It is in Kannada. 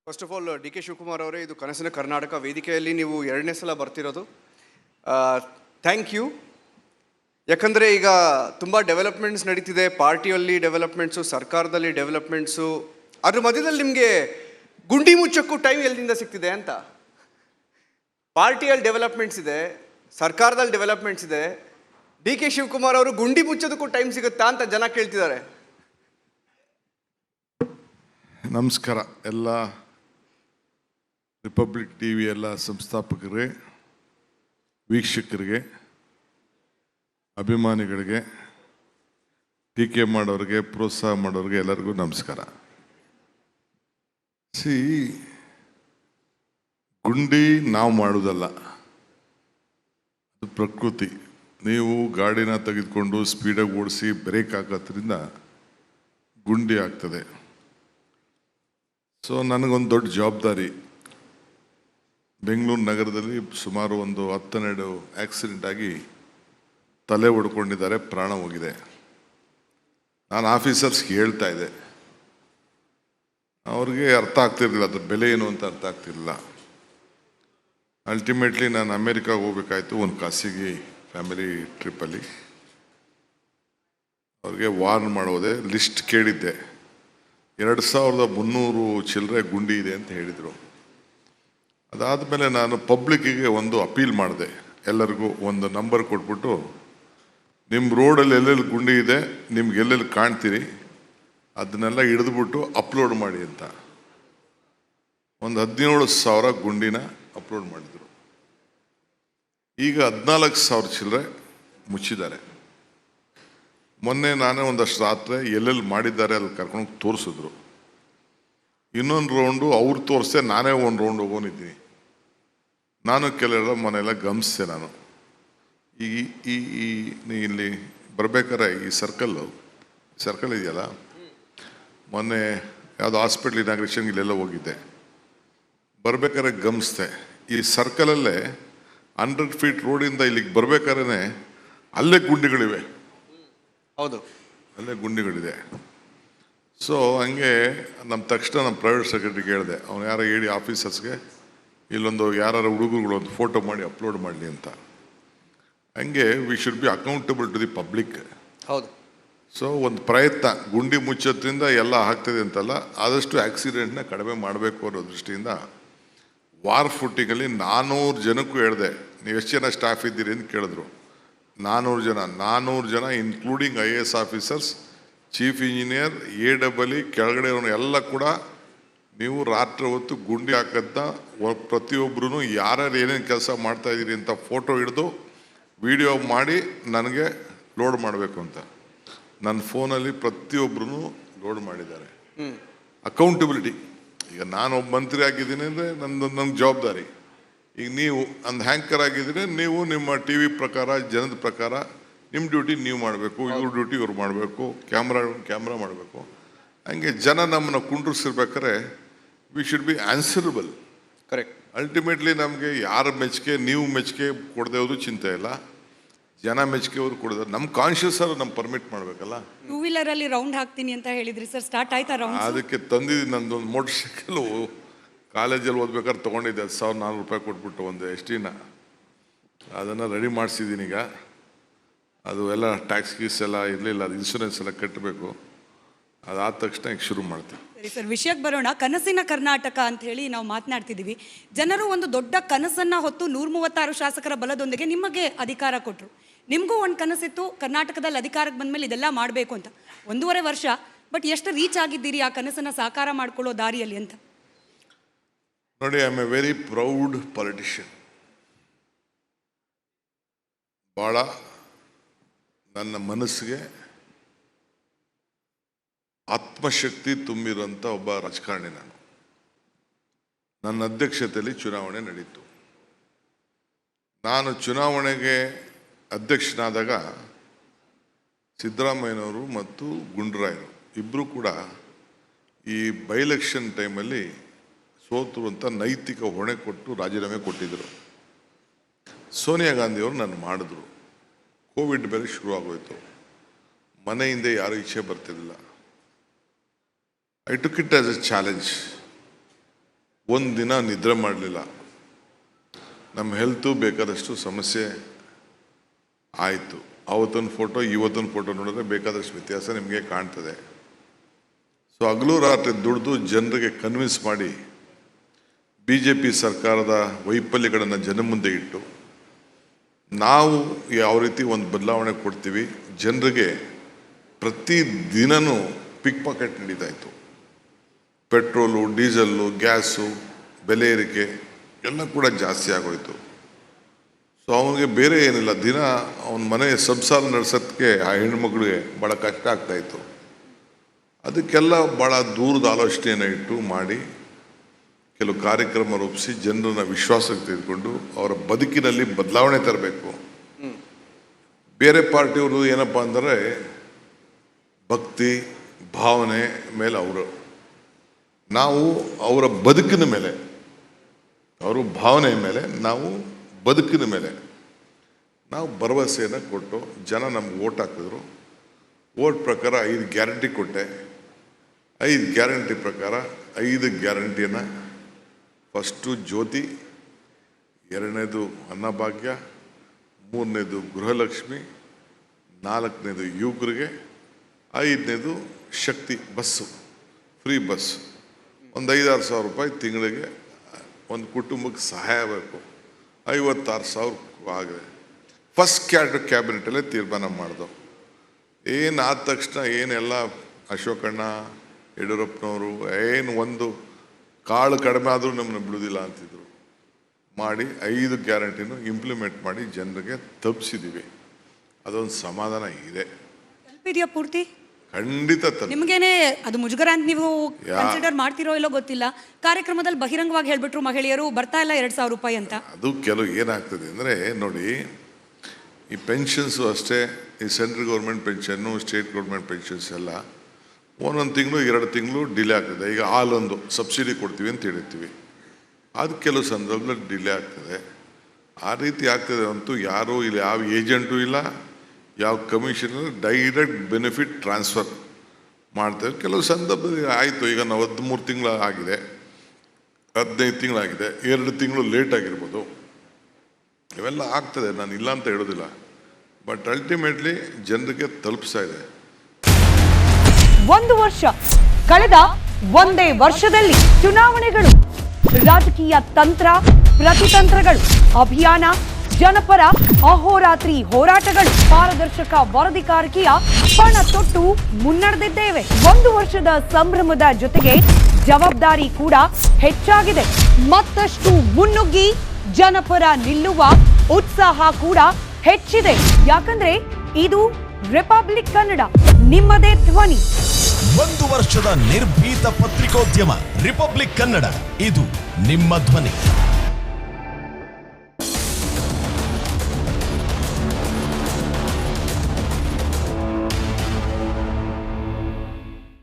First of all D K Shivakumar ಅವರೇ, ಇದು ಕನಸಿನ ಕರ್ನಾಟಕ ವೇದಿಕೆಯಲ್ಲಿ ನೀವು ಎರಡನೇ ಸಲ ಬರ್ತಿರೋದು. Thank you. ಯಾಕಂದರೆ ಈಗ ತುಂಬ ಡೆವಲಪ್ಮೆಂಟ್ಸ್ ನಡೀತಿದೆ, ಪಾರ್ಟಿಯಲ್ಲಿ ಡೆವಲಪ್ಮೆಂಟ್ಸು, ಸರ್ಕಾರದಲ್ಲಿ ಡೆವಲಪ್ಮೆಂಟ್ಸು. ಅದ್ರ ಮಧ್ಯದಲ್ಲಿ ನಿಮಗೆ ಗುಂಡಿ ಮುಚ್ಚಕ್ಕೂ ಟೈಮ್ ಎಲ್ಲಿಂದ ಸಿಗ್ತಿದೆ ಅಂತ. ಪಾರ್ಟಿಯಲ್ಲಿ ಡೆವಲಪ್ಮೆಂಟ್ಸ್ ಇದೆ, ಸರ್ಕಾರದಲ್ಲಿ ಡೆವಲಪ್ಮೆಂಟ್ಸ್ ಇದೆ, ಡಿ ಕೆ ಶಿವಕುಮಾರ್ ಅವರು ಗುಂಡಿ ಮುಚ್ಚೋದಕ್ಕೂ ಟೈಮ್ ಸಿಗುತ್ತಾ ಅಂತ ಜನ ಕೇಳ್ತಿದ್ದಾರೆ. ನಮಸ್ಕಾರ. ಎಲ್ಲ ರಿಪಬ್ಲಿಕ್ ಟಿ ವಿ ಎಲ್ಲ ಸಂಸ್ಥಾಪಕರಿಗೆ, ವೀಕ್ಷಕರಿಗೆ, ಅಭಿಮಾನಿಗಳಿಗೆ, ಟೀಕೆ ಮಾಡೋರಿಗೆ, ಪ್ರೋತ್ಸಾಹ ಮಾಡೋರಿಗೆ ಎಲ್ಲರಿಗೂ ನಮಸ್ಕಾರ. ಗುಂಡಿ ನಾವು ಮಾಡೋದಲ್ಲ, ಅದು ಪ್ರಕೃತಿ. ನೀವು ಗಾಡಿನ ತೆಗೆದುಕೊಂಡು ಸ್ಪೀಡಾಗಿ ಓಡಿಸಿ ಬ್ರೇಕ್ ಹಾಕೋದ್ರಿಂದ ಗುಂಡಿ ಆಗ್ತದೆ. ಸೊ ನನಗೊಂದು ದೊಡ್ಡ ಜವಾಬ್ದಾರಿ. ಬೆಂಗಳೂರು ನಗರದಲ್ಲಿ ಸುಮಾರು ಒಂದು 10-12 ಆಕ್ಸಿಡೆಂಟ್ ಆಗಿ ತಲೆ ಹೊಡ್ಕೊಂಡಿದ್ದಾರೆ, ಪ್ರಾಣ ಹೋಗಿದೆ. ನಾನು ಆಫೀಸರ್ಸ್ಗೆ ಹೇಳ್ತಾ ಇದ್ದೆ, ಅವ್ರಿಗೆ ಅರ್ಥ ಆಗ್ತಿರ್ಲಿಲ್ಲ ಅದ್ರ ಬೆಲೆ ಏನು ಅಂತ ಅರ್ಥ ಆಗ್ತಿರಲಿಲ್ಲ. ಅಲ್ಟಿಮೇಟ್ಲಿ ನಾನು ಅಮೇರಿಕಾಗೆ ಹೋಗ್ಬೇಕಾಯ್ತು, ಒಂದು ಖಾಸಗಿ ಫ್ಯಾಮಿಲಿ ಟ್ರಿಪ್ಪಲ್ಲಿ. ಅವ್ರಿಗೆ ವಾರ್ನ್ ಮಾಡೋದೆ, ಲಿಸ್ಟ್ ಕೇಳಿದ್ದೆ. 2300 ಚಿಲ್ಲರೆ ಗುಂಡಿ ಇದೆ ಅಂತ ಹೇಳಿದರು. ಅದಾದಮೇಲೆ ನಾನು ಪಬ್ಲಿಕ್ಕಿಗೆ ಒಂದು ಅಪೀಲ್ ಮಾಡಿದೆ, ಎಲ್ಲರಿಗೂ ಒಂದು ನಂಬರ್ ಕೊಟ್ಬಿಟ್ಟು, ನಿಮ್ಮ ರೋಡಲ್ಲಿ ಎಲ್ಲೆಲ್ಲಿ ಗುಂಡಿ ಇದೆ, ನಿಮ್ಗೆ ಎಲ್ಲೆಲ್ಲಿ ಕಾಣ್ತೀರಿ ಅದನ್ನೆಲ್ಲ ಹಿಡಿದುಬಿಟ್ಟು ಅಪ್ಲೋಡ್ ಮಾಡಿ ಅಂತ. ಒಂದು 17,000 ಗುಂಡಿನ ಅಪ್ಲೋಡ್ ಮಾಡಿದರು. ಈಗ 14,000 ಚಿಲ್ಲರೆ ಮುಚ್ಚಿದ್ದಾರೆ. ಮೊನ್ನೆ ನಾನೇ ಒಂದಷ್ಟು ರಾತ್ರಿ ಎಲ್ಲೆಲ್ಲಿ ಮಾಡಿದ್ದಾರೆ ಅಲ್ಲಿ ಕರ್ಕೊಂಡು ತೋರಿಸಿದ್ರು. ಇನ್ನೊಂದು ರೌಂಡು ಅವ್ರು ತೋರಿಸ್ದೆ, ನಾನೇ ಒಂದು ರೌಂಡ್ ಹೋಗೋನಿದ್ದೀನಿ. ನಾನು ಕೆಲವೆಲ್ಲ ಮನೆಯೆಲ್ಲ ಗಮನಿಸಿದೆ. ನಾನು ಈ ಇಲ್ಲಿ ಬರ್ಬೇಕಾರೆ ಈ ಸರ್ಕಲ್ ಇದೆಯಲ್ಲ, ಮೊನ್ನೆ ಯಾವುದೋ ಹಾಸ್ಪಿಟ್ಲ್ ಇನಾಗ್ರೇಷನ್ಗೆ ಇಲ್ಲೆಲ್ಲ ಹೋಗಿದ್ದೆ. ಬರ್ಬೇಕಾದ್ರೆ ಗಮನಿಸ್ದೆ, ಈ ಸರ್ಕಲಲ್ಲೇ 100 ಫೀಟ್ ರೋಡಿಂದ ಇಲ್ಲಿಗೆ ಬರ್ಬೇಕಾದ್ರೆ ಅಲ್ಲೇ ಗುಂಡಿಗಳಿವೆ. ಹೌದು, ಅಲ್ಲೇ ಗುಂಡಿಗಳಿದೆ. ಸೊ ಹಂಗೆ ನಮ್ಮ ತಕ್ಷಣ ನಮ್ಮ ಪ್ರೈವೇಟ್ ಸೆಕ್ರೆಟರಿ ಹೇಳಿದೆ, ಅವ್ನು ಯಾರೋ ಹೇಳಿ ಆಫೀಸರ್ಸ್ಗೆ, ಇಲ್ಲೊಂದು ಯಾರು ಹುಡುಗರುಗಳು ಒಂದು ಫೋಟೋ ಮಾಡಿ ಅಪ್ಲೋಡ್ ಮಾಡಲಿ ಅಂತ. ಹಂಗೆ we should be accountable to the public. ಹೌದು. ಸೊ ಒಂದು ಪ್ರಯತ್ನ, ಗುಂಡಿ ಮುಚ್ಚೋದ್ರಿಂದ ಎಲ್ಲ ಆಗ್ತದೆ ಅಂತಲ್ಲ, ಆದಷ್ಟು ಆಕ್ಸಿಡೆಂಟ್ನ ಕಡಿಮೆ ಮಾಡಬೇಕು ಅನ್ನೋ ದೃಷ್ಟಿಯಿಂದ ವಾರ್ ಫುಟ್ಟಿಂಗಲ್ಲಿ 400 ಜನಕ್ಕೂ ಹೇಳಿದೆ, ನೀವು ಎಷ್ಟು ಜನ ಸ್ಟಾಫ್ ಇದ್ದೀರಿ ಅಂತ ಕೇಳಿದ್ರು. 400 ಜನ including IAS officers, chief engineer, AEE ಕೆಳಗಡೆ ಎಲ್ಲ ಕೂಡ ನೀವು ರಾತ್ರಿ ಹೊತ್ತು ಗುಂಡಿ ಹಾಕದ್ನ ಪ್ರತಿಯೊಬ್ಬರೂ ಯಾರ್ಯಾರು ಏನೇನು ಕೆಲಸ ಮಾಡ್ತಾ ಇದ್ದೀರಿ ಅಂತ ಫೋಟೋ ಹಿಡಿದು ವಿಡಿಯೋ ಮಾಡಿ ನನಗೆ ಲೋಡ್ ಮಾಡಬೇಕು ಅಂತ. ನನ್ನ ಫೋನಲ್ಲಿ ಪ್ರತಿಯೊಬ್ಬರೂ ಲೋಡ್ ಮಾಡಿದ್ದಾರೆ. ಅಕೌಂಟಬಿಲಿಟಿ. ಈಗ ನಾನು ಒಬ್ಬ ಮಂತ್ರಿ ಆಗಿದ್ದೀನಿ ಅಂದರೆ ನನ್ನ ಜವಾಬ್ದಾರಿ. ಈಗ ನೀವು ಒಂದು ಹ್ಯಾಂಕರ್ ಆಗಿದ್ರೆ ನೀವು ನಿಮ್ಮ TV ಪ್ರಕಾರ, ಜನದ ಪ್ರಕಾರ ನಿಮ್ಮ ಡ್ಯೂಟಿ ನೀವು ಮಾಡಬೇಕು, ಇವ್ರ ಡ್ಯೂಟಿ ಇವ್ರು ಮಾಡಬೇಕು, ಕ್ಯಾಮ್ರಾ ಮಾಡಬೇಕು. ಹಂಗೆ ಜನ ನಮ್ಮನ್ನು ಕುಂಡ್ರಿಸಿರ್ಬೇಕಾದ್ರೆ we should be answerable. Correct. Ultimately ನಮಗೆ ಯಾರ ಮೆಚ್ಚುಗೆ, ನೀವು ಮೆಚ್ಚುಗೆ ಕೊಡದೆ ಹೋದ್ರು ಚಿಂತೆ ಇಲ್ಲ, ಜನ ಮೆಚ್ಚುಗೆ ಅವರು ಕೊಡೋದು ನಮ್ಮ ಕಾನ್ಷಿಯಸ್ ಅವರು ನಮ್ಮ ಪರ್ಮಿಟ್ ಮಾಡಬೇಕಲ್ಲ. 2 ವೀಲರಲ್ಲಿ ರೌಂಡ್ ಹಾಕ್ತೀನಿ ಅಂತ ಹೇಳಿದ್ರಿ ಸರ್, ಸ್ಟಾರ್ಟ್ ಆಯ್ತಾ ರೌಂಡ್? ಅದಕ್ಕೆ ತಂದಿದ್ದೀನಿ. ನಂದೊಂದು ಮೋಟರ್ ಸೈಕಲು ಕಾಲೇಜಲ್ಲಿ ಓದ್ಬೇಕಾದ್ರೆ ತೊಗೊಂಡಿದ್ದೆ, 1,400 ರೂಪಾಯಿ ಕೊಟ್ಬಿಟ್ಟು ಒಂದು ST-ನ. ಅದನ್ನು ರೆಡಿ ಮಾಡಿಸಿದ್ದೀನಿ. ಈಗ ಅದು ಎಲ್ಲ ಟ್ಯಾಕ್ಸ್ ಗೀಸ್ ಎಲ್ಲ ಇರಲಿಲ್ಲ, ಅದು ಇನ್ಶೂರೆನ್ಸ್ ಎಲ್ಲ ಕಟ್ಟಬೇಕು. ಅದಾದ ತಕ್ಷಣ ಈಗ ಶುರು ಮಾಡ್ತೀವಿ. ಸರಿ ಸರ್, ವಿಷಯಕ್ಕೆ ಬರೋಣ. ಕನಸಿನ ಕರ್ನಾಟಕ ಅಂತ ಹೇಳಿ ನಾವು ಮಾತನಾಡ್ತಿದ್ದೀವಿ. ಜನರು ಒಂದು ದೊಡ್ಡ ಕನಸನ್ನು ಹೊತ್ತು 136 ಶಾಸಕರ ಬಲದೊಂದಿಗೆ ನಿಮಗೆ ಅಧಿಕಾರ ಕೊಟ್ಟರು. ನಿಮಗೂ ಒಂದು ಕನಸಿತ್ತು, ಕರ್ನಾಟಕದಲ್ಲಿ ಅಧಿಕಾರಕ್ಕೆ ಬಂದಮೇಲೆ ಇದೆಲ್ಲ ಮಾಡಬೇಕು ಅಂತ. 1.5 ವರ್ಷ, ಬಟ್ ಎಷ್ಟು ರೀಚ್ ಆಗಿದ್ದೀರಿ ಆ ಕನಸನ್ನು ಸಾಕಾರ ಮಾಡ್ಕೊಳ್ಳೋ ದಾರಿಯಲ್ಲಿ ಅಂತ? ನೋಡಿ, I am A very proud politician. ಭಾಳ ನನ್ನ ಮನಸ್ಸಿಗೆ ಆತ್ಮಶಕ್ತಿ ತುಂಬಿರೋಂಥ ಒಬ್ಬ ರಾಜಕಾರಣಿ ನಾನು. ನನ್ನ ಅಧ್ಯಕ್ಷತೆಯಲ್ಲಿ ಚುನಾವಣೆ ನಡೀತು. ನಾನು ಚುನಾವಣೆಗೆ ಅಧ್ಯಕ್ಷನಾದಾಗ ಸಿದ್ದರಾಮಯ್ಯನವರು ಮತ್ತು ಗುಂಡೂರಾಯರು ಇಬ್ಬರು ಕೂಡ ಈ ಬೈ ಎಲೆಕ್ಷನ್ ಟೈಮಲ್ಲಿ ಸೋತರು ಅಂತ ನೈತಿಕ ಹೊಣೆ ಕೊಟ್ಟು ರಾಜೀನಾಮೆ ಕೊಟ್ಟಿದ್ದರು. ಸೋನಿಯಾ ಗಾಂಧಿಯವರು ನಾನು ಮಾಡಿದ್ರು. ಕೋವಿಡ್ ಬೇರೆ ಶುರುವಾಗೋಯ್ತು, ಮನೆಯಿಂದ ಯಾರೂ ಈಚೆ ಬರ್ತಿರಲಿಲ್ಲ. I took it as a challenge. ಒಂದು ದಿನ ನಿದ್ರೆ ಮಾಡಲಿಲ್ಲ. ನಮ್ಮ ಹೆಲ್ತು ಬೇಕಾದಷ್ಟು ಸಮಸ್ಯೆ ಆಯಿತು. ಅವತ್ತೊಂದು ಫೋಟೋ ಇವತ್ತೊಂದು ಫೋಟೋ ನೋಡಿದ್ರೆ ಬೇಕಾದಷ್ಟು ವ್ಯತ್ಯಾಸ ನಿಮಗೆ ಕಾಣ್ತದೆ. ಸೊ ಹಗಲು ರಾತ್ರಿ ದುಡಿದು ಜನರಿಗೆ ಕನ್ವಿನ್ಸ್ ಮಾಡಿ BJP ಸರ್ಕಾರದ ವೈಫಲ್ಯಗಳನ್ನು ಜನ ಮುಂದೆ ಇಟ್ಟು ನಾವು ಯಾವ ರೀತಿ ಒಂದು ಬದಲಾವಣೆ ಕೊಡ್ತೀವಿ. ಜನರಿಗೆ ಪ್ರತಿ ದಿನವೂ ಪಿಕ್ ಪಾಕೆಟ್ ನಡೀತಾ ಇತ್ತು. ಪೆಟ್ರೋಲು, ಡೀಸೆಲ್ಲು, ಗ್ಯಾಸು ಬೆಲೆ ಏರಿಕೆ ಎಲ್ಲ ಕೂಡ ಜಾಸ್ತಿ ಆಗೋಯ್ತು. ಸೊ ಅವನಿಗೆ ಬೇರೆ ಏನಿಲ್ಲ, ದಿನ ಅವನ ಮನೆ ಸಂಸಾರ ನಡೆಸೋದಕ್ಕೆ ಆ ಹೆಣ್ಮಕ್ಳಿಗೆ ಭಾಳ ಕಷ್ಟ ಆಗ್ತಾಯಿತ್ತು. ಅದಕ್ಕೆಲ್ಲ ಭಾಳ ದೂರದ ಆಲೋಚನೆಯನ್ನು ಇಟ್ಟು ಮಾಡಿ ಕೆಲವು ಕಾರ್ಯಕ್ರಮ ರೂಪಿಸಿ ಜನರನ್ನ ವಿಶ್ವಾಸಕ್ಕೆ ತೆಗೆದುಕೊಂಡು ಅವರ ಬದುಕಿನಲ್ಲಿ ಬದಲಾವಣೆ ತರಬೇಕು. ಬೇರೆ ಪಾರ್ಟಿಯವರು ಏನಪ್ಪ ಅಂದರೆ ಭಕ್ತಿ ಭಾವನೆ ಮೇಲೆ ನಾವು ಅವರ ಬದುಕಿನ ಮೇಲೆ, ಅವರು ಭಾವನೆ ಮೇಲೆ, ನಾವು ಬದುಕಿನ ಮೇಲೆ ನಾವು ಭರವಸೆಯನ್ನು ಕೊಟ್ಟು ಜನ ನಮ್ಗೆ ಓಟ್ ಹಾಕಿದ್ರು. ಓಟ್ ಪ್ರಕಾರ 5 ಗ್ಯಾರಂಟಿ ಕೊಟ್ಟೆ. 5 ಗ್ಯಾರಂಟಿ ಪ್ರಕಾರ 5 ಗ್ಯಾರಂಟಿಯನ್ನು ಫಸ್ಟು ಜ್ಯೋತಿ, 2ನೇದು ಅನ್ನಭಾಗ್ಯ, 3ನೇದು ಗೃಹಲಕ್ಷ್ಮಿ, 4ನೇದು ಯುವಕರಿಗೆ, 5ನೇದು ಶಕ್ತಿ ಬಸ್ಸು, ಫ್ರೀ ಬಸ್. ಒಂದು 5-6 ಸಾವಿರ ರೂಪಾಯಿ ತಿಂಗಳಿಗೆ ಒಂದು ಕುಟುಂಬಕ್ಕೆ ಸಹಾಯ ಬೇಕು. 56,000 ಆಗಿದೆ. ಫಸ್ಟ್ ಕ್ಯಾಬಿನೆಟಲ್ಲೇ ತೀರ್ಮಾನ ಮಾಡಿದವು. ಆದ ತಕ್ಷಣ ಏನೆಲ್ಲ ಅಶೋಕಣ್ಣ, ಯಡಿಯೂರಪ್ಪನವರು ಒಂದು ಕಾಳು ಕಡಿಮೆ ಆದರೂ ನಮ್ಮನ್ನು ಬಿಡೋದಿಲ್ಲ ಅಂತಿದ್ರು. ಮಾಡಿ 5 ಗ್ಯಾರಂಟಿನೂ ಇಂಪ್ಲಿಮೆಂಟ್ ಮಾಡಿ ಜನರಿಗೆ ತಲುಪಿಸಿದ್ದೀವಿ. ಅದೊಂದು ಸಮಾಧಾನ ಇದೆ. ತಲುಪಿದೆಯಾ ಪೂರ್ತಿ? ಖಂಡಿತ ನಿಮಗೇನೆ ಅದು ಮುಜುಗರ ಅಂತ ನೀವು ಕನ್ಸಿಡರ್ ಮಾಡ್ತಿರೋ ಇಲ್ಲೋ ಗೊತ್ತಿಲ್ಲ. ಕಾರ್ಯಕ್ರಮದಲ್ಲಿ ಬಹಿರಂಗವಾಗಿ ಹೇಳ್ಬಿಟ್ರು ಮಹಿಳೆಯರು ಬರ್ತಾ ಇಲ್ಲ 2,000 ರೂಪಾಯಿ ಅಂತ. ಅದು ಕೆಲವು ಏನಾಗ್ತದೆ ಅಂದರೆ ನೋಡಿ, ಈ ಪೆನ್ಷನ್ಸು ಅಷ್ಟೇ, ಈ central government pension, state government pensions ಎಲ್ಲ ಒಂದೊಂದು ತಿಂಗಳು 2 ತಿಂಗಳು ಡಿಲೇ ಆಗ್ತದೆ. ಈಗ ಹಾಲೊಂದು ಸಬ್ಸಿಡಿ ಕೊಡ್ತೀವಿ ಅಂತ ಹೇಳಿರ್ತೀವಿ, ಅದು ಕೆಲವು ಸಂದರ್ಭದಲ್ಲಿ ಡಿಲೇ ಆಗ್ತದೆ. ಆ ರೀತಿ ಆಗ್ತದೆ ಅಂತೂ ಯಾರೂ ಇಲ್ಲ, ಯಾವ ಏಜೆಂಟು ಇಲ್ಲ, ಯಾವ ಕಮಿಷನರ್, ಡೈರೆಕ್ಟ್ ಬೆನಿಫಿಟ್ ಟ್ರಾನ್ಸ್ಫರ್ ಮಾಡ್ತಾರೆ. ಕೆಲವು ಸಂದರ್ಭದಲ್ಲಿ ಆಯಿತು. ಈಗ ನಾವು 13 ತಿಂಗಳು ಆಗಿದೆ, 15 ತಿಂಗಳಾಗಿದೆ, 2 ತಿಂಗಳು ಲೇಟ್ ಆಗಿರ್ಬೋದು. ಇವೆಲ್ಲ ಆಗ್ತದೆ, ನಾನು ಇಲ್ಲ ಅಂತ ಹೇಳೋದಿಲ್ಲ. ಬಟ್ ಅಲ್ಟಿಮೇಟ್ಲಿ ಜನರಿಗೆ ತಲುಪಿಸ್ತಾ ಇದೆ. 1 ವರ್ಷ ಕಳೆದ ಒಂದೇ ವರ್ಷದಲ್ಲಿ ಚುನಾವಣೆಗಳು, ರಾಜಕೀಯ ತಂತ್ರ ಪ್ರತಿತಂತ್ರಗಳು, ಅಭಿಯಾನ, ಜನಪರ ಅಹೋರಾತ್ರಿ ಹೋರಾಟಗಳು, ಪಾರದರ್ಶಕ ವರದಿಗಾರಿಕೆಯ ಪಣ ತೊಟ್ಟು ಮುನ್ನಡೆದಿದ್ದೇವೆ. 1 ವರ್ಷದ ಸಂಭ್ರಮದ ಜೊತೆಗೆ ಜವಾಬ್ದಾರಿ ಕೂಡ ಹೆಚ್ಚಾಗಿದೆ. ಮತ್ತಷ್ಟು ಮುನ್ನುಗ್ಗಿ ಜನಪರ ನಿಲ್ಲುವ ಉತ್ಸಾಹ ಕೂಡ ಹೆಚ್ಚಿದೆ. ಯಾಕಂದ್ರೆ ಇದು ರಿಪಬ್ಲಿಕ್ ಕನ್ನಡ, ನಿಮ್ಮದೇ ಧ್ವನಿ. 1 ವರ್ಷದ ನಿರ್ಭೀತ ಪತ್ರಿಕೋದ್ಯಮ ರಿಪಬ್ಲಿಕ್ ಕನ್ನಡ, ಇದು ನಿಮ್ಮ ಧ್ವನಿ.